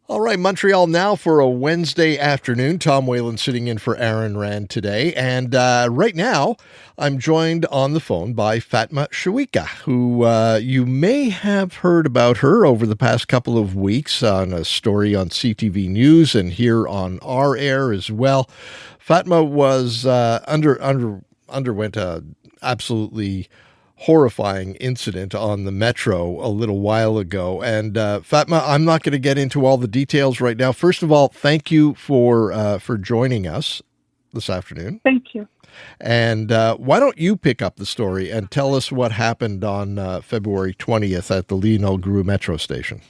All right, Montreal now for a Wednesday afternoon. Tom Whalen sitting in for Aaron Rand today. And right now, I'm joined on the phone by Fatma Chouikha, who you may have heard about her over the past couple of weeks on a story on CTV News and here on our air as well. Fatma was underwent a absolutely horrifying incident on the metro a little while ago. And Fatma, I'm not going to get into all the details right now. First of all, thank you for joining us this afternoon. Thank you. And why don't you pick up the story and tell us what happened on February 20th at the Lionel-Gru metro station?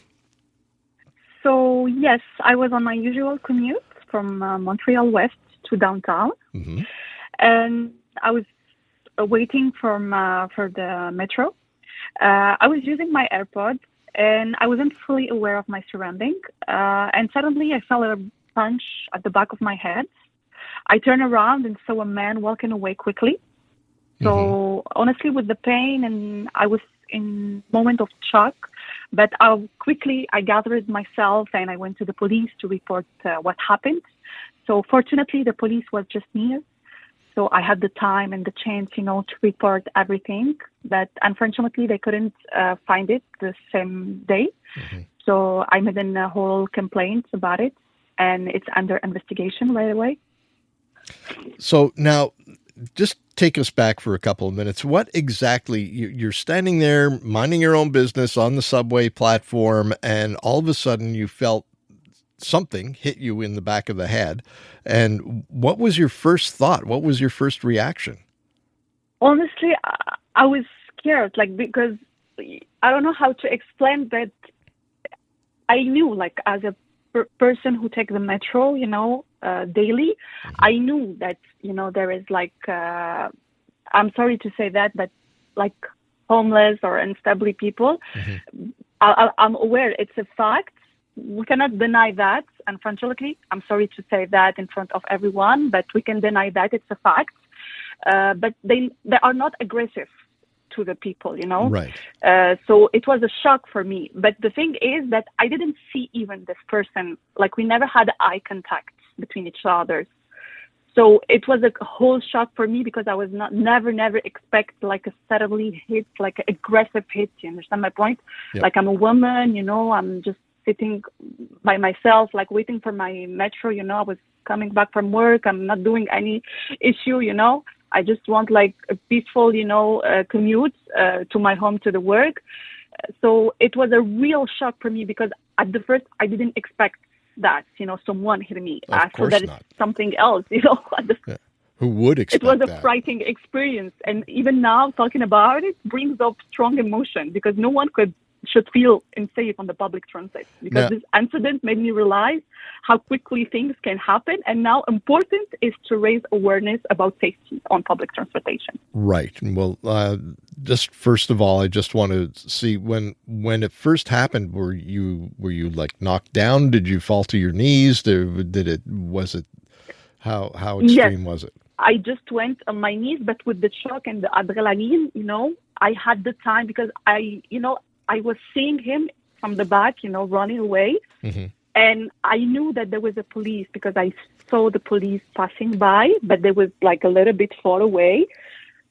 So, yes, I was on my usual commute from Montreal West to downtown. Mm-hmm. And I was waiting for the metro. I was using my AirPods and I wasn't fully aware of my surrounding. And suddenly I felt a punch at the back of my head. I turned around and saw a man walking away quickly. So honestly, with the pain, and I was in a moment of shock, but quickly I gathered myself and I went to the police to report what happened. So fortunately, the police was just near. So I had the time and the chance, to report everything. But unfortunately, they couldn't find it the same day. Mm-hmm. So I made a whole complaint about it, and it's under investigation right away. So now, just take us back for a couple of minutes. What exactly, you're standing there minding your own business on the subway platform, and all of a sudden you felt something hit you in the back of the head. And what was your first thought? What was your first reaction? Honestly, I was scared, because I don't know how to explain, but I knew, as a person who takes the metro, daily, I knew that, there is I'm sorry to say that, but homeless or unstable people. Mm-hmm. I'm aware it's a fact. We cannot deny that, unfortunately. I'm sorry to say that in front of everyone, but we can deny that it's a fact. But they are not aggressive to the people, Right. So it was a shock for me. But the thing is that I didn't see even this person. We never had eye contact between each other. So it was a whole shock for me because I was never expect a suddenly hit, an aggressive hit. You understand my point? Yep. I'm a woman, I'm just sitting by myself, waiting for my metro, I was coming back from work. I'm not doing any issue, I just want a peaceful, commute to my home, to the work. So it was a real shock for me because at the first I didn't expect that, someone hit me. Of course that not. It's something else, Yeah. Who would expect that? It was a frightening experience. And even now talking about it brings up strong emotion because no one should feel unsafe on the public transit because this incident made me realize how quickly things can happen, and now important is to raise awareness about safety on public transportation. Right. Well, just first of all, I just want to see when it first happened. Were you knocked down? Did you fall to your knees? How extreme was it? I just went on my knees, but with the shock and the adrenaline, I had the time because I was seeing him from the back, running away. Mm-hmm. And I knew that there was a police because I saw the police passing by, but they was a little bit far away.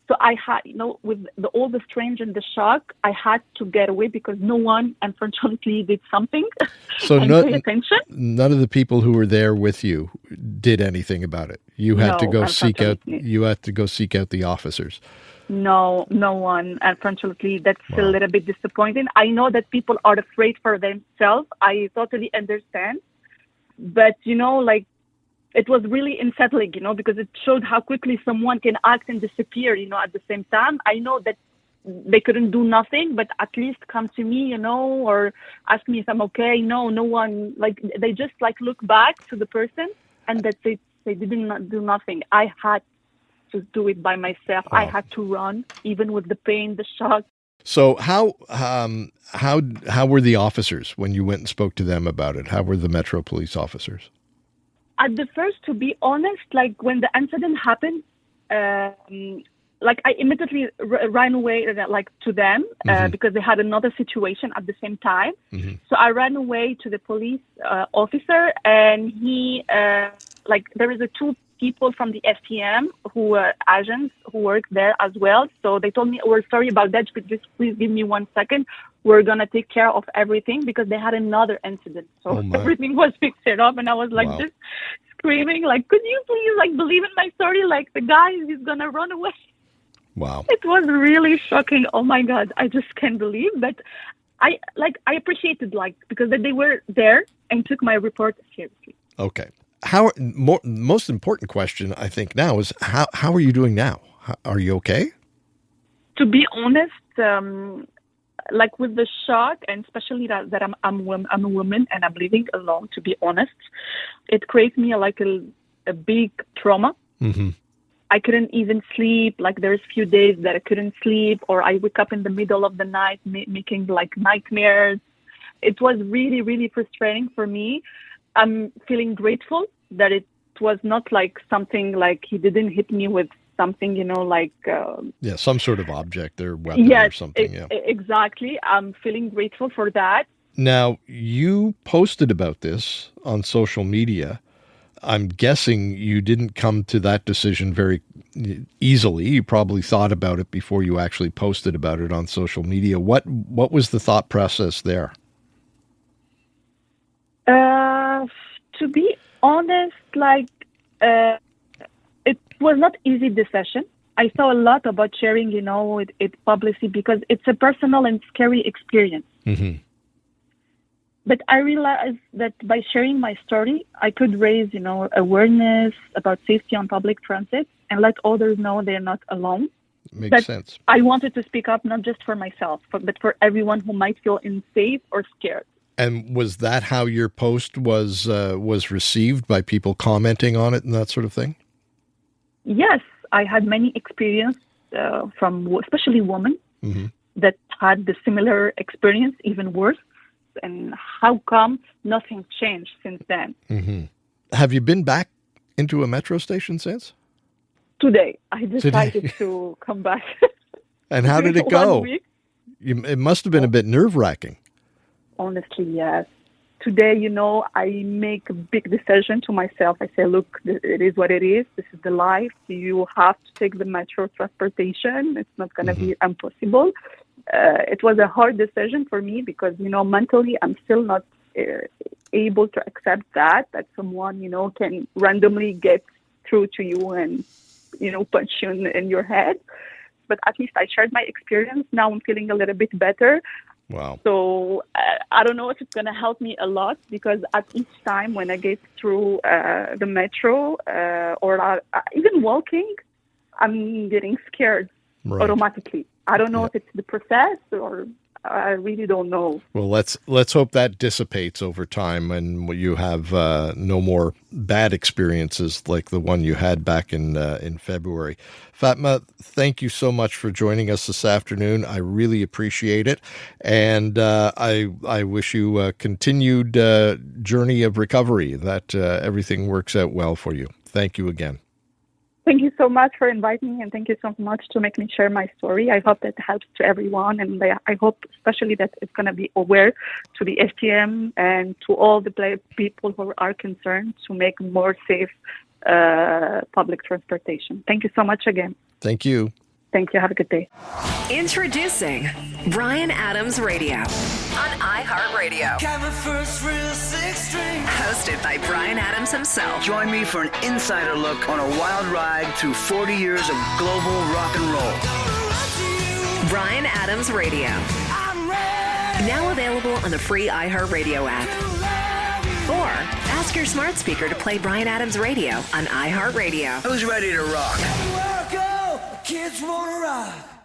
So I had, with all the strange and the shock, I had to get away because no one, unfortunately, did something. So pay attention. None of the people who were there with you did anything about it. You had to go seek out. You had to go seek out the officers. No one. Unfortunately, that's a little bit disappointing. I know that people are afraid for themselves. I totally understand. But, it was really unsettling, because it showed how quickly someone can act and disappear, at the same time. I know that they couldn't do nothing, but at least come to me, or ask me if I'm okay. No one, they just look back to the person and that's it. They didn't do nothing. I had to do it by myself. I had to run, even with the pain, the shock. So how were the officers when you went and spoke to them about it? How were the Metro police officers? At the first, to be honest, when the incident happened, like I immediately ran away like to them because they had another situation at the same time. So I ran away to the police officer, and he like there is a two people from the STM who were agents who worked there as well. So they told me, "We're sorry about that, but just please give me 1 second. We're gonna take care of everything," because they had another incident. So everything was fixed up, and I was like just screaming, like, "Could you please like believe in my story? Like the guy is gonna run away." Wow. It was really shocking. Oh my God. I just can't believe that. I appreciated because they were there and took my report seriously. Okay. Most important question I think now is how are you doing now? Are you okay? To be honest, like with the shock, and especially that I'm a woman and I'm living alone, to be honest, it creates me a big trauma. I couldn't even sleep. Like there's few days that I couldn't sleep, or I wake up in the middle of the night making like nightmares. It was really, really frustrating for me. I'm feeling grateful that it was not like something like he didn't hit me with something, some sort of object or weapon or something. Exactly. I'm feeling grateful for that. Now, you posted about this on social media. I'm guessing you didn't come to that decision very easily. You probably thought about it before you actually posted about it on social media. What was the thought process there? To be honest, it was not easy decision. I saw a lot about sharing, it publicly because it's a personal and scary experience. But I realized that by sharing my story, I could raise, awareness about safety on public transit and let others know they're not alone. Makes sense. I wanted to speak up not just for myself, but for everyone who might feel unsafe or scared. And was that how your post was received by people commenting on it and that sort of thing? Yes, I had many experience from especially women that had the similar experience, even worse. And how come nothing changed since then? Have you been back into a metro station since? Today. I decided to come back. And how did it go? It must have been a bit nerve-wracking. Honestly, yes. Today, I make a big decision to myself. I say, look, it is what it is. This is the life. You have to take the metro transportation. It's not going to be impossible. It was a hard decision for me because, mentally I'm still not able to accept that someone, can randomly get through to you and, punch you in your head. But at least I shared my experience. Now I'm feeling a little bit better. Wow. So I don't know if it's going to help me a lot because at each time when I get through the metro or even walking, I'm getting scared automatically. I don't know if it's the process or I really don't know. Well, let's hope that dissipates over time and you have no more bad experiences like the one you had back in February. Fatma, thank you so much for joining us this afternoon. I really appreciate it, and I wish you a continued journey of recovery. That everything works out well for you. Thank you again. Thank you so much for inviting me, and thank you so much to make me share my story. I hope that helps to everyone, and I hope especially that it's going to be aware to the STM and to all the people who are concerned to make more safe public transportation. Thank you so much again. Thank you. Thank you. Have a good day. Introducing Bryan Adams Radio on iHeartRadio. Hosted by Bryan Adams himself. Join me for an insider look on a wild ride through 40 years of global rock and roll. Bryan Adams Radio. Now available on the free iHeartRadio app. Or ask your smart speaker to play Bryan Adams Radio on iHeartRadio. Who's ready to rock? Kids wanna rock.